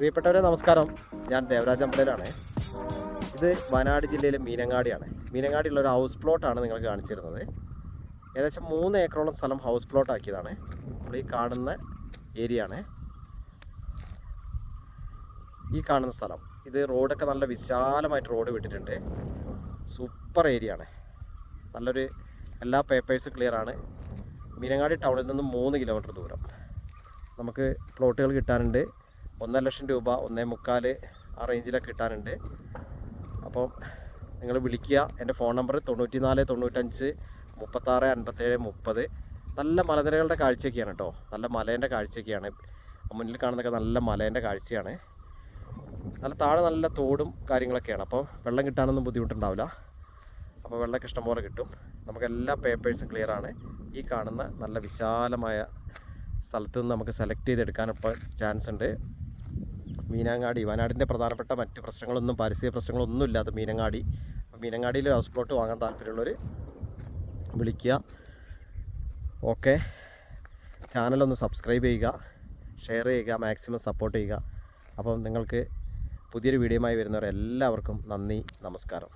പ്രിയപ്പെട്ടവരെ നമസ്കാരം. ഞാൻ ദേവരാജ് അമ്പലയിലാണ്. ഇത് വയനാട് ജില്ലയിലെ മീനങ്ങാടിയാണ്. മീനങ്ങാടിയുള്ള ഒരു ഹൗസ് പ്ലോട്ടാണ് നിങ്ങൾക്ക് കാണിച്ചിരുന്നത്. ഏകദേശം 3 ഏക്കറോളം സ്ഥലം ഹൗസ് പ്ലോട്ട് ആക്കിയതാണ്. നമ്മൾ ഈ കാണുന്ന ഏരിയ ആണ്. ഈ കാണുന്ന സ്ഥലം ഇത് റോഡൊക്കെ നല്ല വിശാലമായിട്ട് റോഡ് വിട്ടിട്ടുണ്ട്. സൂപ്പർ ഏരിയ ആണ്. നല്ലൊരു എല്ലാ പേപ്പേഴ്സും ക്ലിയർ ആണ്. മീനങ്ങാടി ടൗണിൽ നിന്നും 3 കിലോമീറ്റർ ദൂരം നമുക്ക് പ്ലോട്ടുകൾ കിട്ടാനുണ്ട്. 1.5 ലക്ഷം രൂപ, 1.25 ആ റേഞ്ചിലൊക്കെ കിട്ടാനുണ്ട്. അപ്പോൾ നിങ്ങൾ വിളിക്കുക. എൻ്റെ ഫോൺ നമ്പർ 94 95 36 57 30. നല്ല മലനിരകളുടെ കാഴ്ചയൊക്കെയാണ് കേട്ടോ. നല്ല മലേൻ്റെ കാഴ്ചയൊക്കെയാണ്. മുന്നിൽ കാണുന്നതൊക്കെ നല്ല മലേൻ്റെ കാഴ്ചയാണ്. നല്ല താഴെ നല്ല തോടും കാര്യങ്ങളൊക്കെയാണ്. അപ്പോൾ വെള്ളം കിട്ടാനൊന്നും ബുദ്ധിമുട്ടുണ്ടാവില്ല. അപ്പോൾ വെള്ളമൊക്കെ ഇഷ്ടംപോലെ കിട്ടും. നമുക്ക് എല്ലാ പേപ്പേഴ്സും ക്ലിയർ ആണ്. ഈ കാണുന്ന നല്ല വിശാലമായ സ്ഥലത്ത് നിന്ന് നമുക്ക് സെലക്ട് ചെയ്തെടുക്കാനിപ്പോൾ ചാൻസ് ഉണ്ട്. മീനങ്ങാടി വയനാടിൻ്റെ പ്രധാനപ്പെട്ട മറ്റ് പ്രശ്നങ്ങളൊന്നും, പാരിസ്ഥിതിക പ്രശ്നങ്ങളൊന്നും ഇല്ലാത്ത മീനങ്ങാടി. മീനങ്ങാടിയിൽ ഹൗസ് പ്ലോട്ട് വാങ്ങാൻ താല്പര്യമുള്ളവർ വിളിക്കുക. ഓക്കെ, ചാനലൊന്ന് സബ്സ്ക്രൈബ് ചെയ്യുക, ഷെയർ ചെയ്യുക, മാക്സിമം സപ്പോർട്ട് ചെയ്യുക. അപ്പം നിങ്ങൾക്ക് പുതിയൊരു വീഡിയോയുമായി വരുന്നവരെല്ലാവർക്കും നന്ദി, നമസ്കാരം.